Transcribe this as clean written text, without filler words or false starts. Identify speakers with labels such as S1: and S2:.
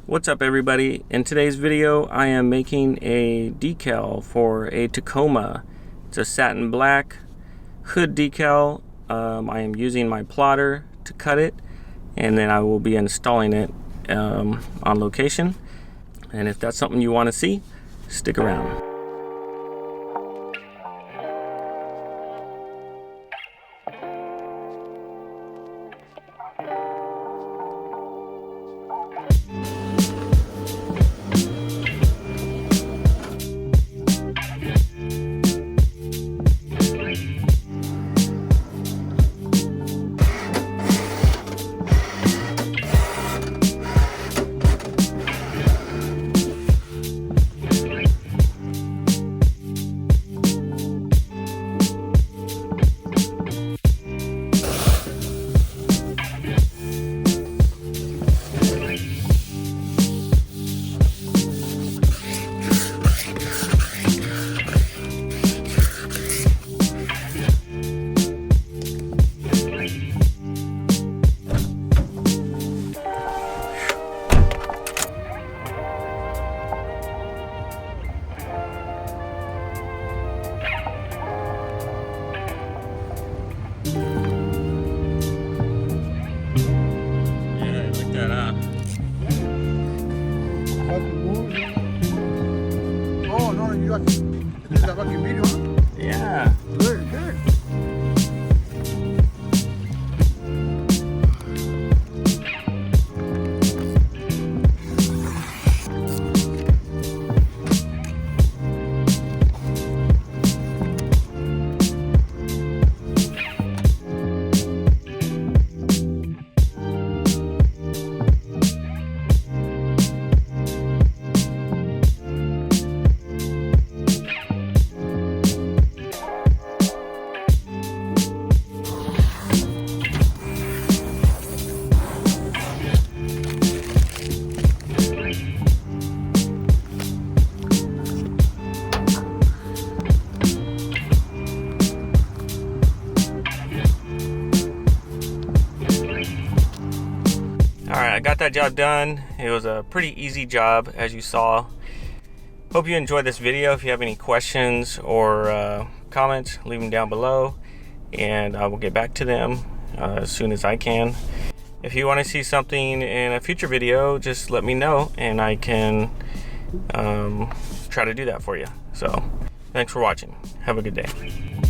S1: What's up everybody? In today's video I am making a decal for a Tacoma. It's a satin black hood decal. I am using my plotter to cut it, and then I will be installing it on location. And if that's something you want to see, stick around.
S2: Oh no, you got this is a fucking video, huh?
S1: Yeah.
S2: Good, good.
S1: Alright, I got that job done. It was a pretty easy job, as you saw. Hope you enjoyed this video. If you have any questions or comments, leave them down below, and I will get back to them as soon as I can. If you want to see something in a future video, just let me know, and I can try to do that for you. So, thanks for watching. Have a good day.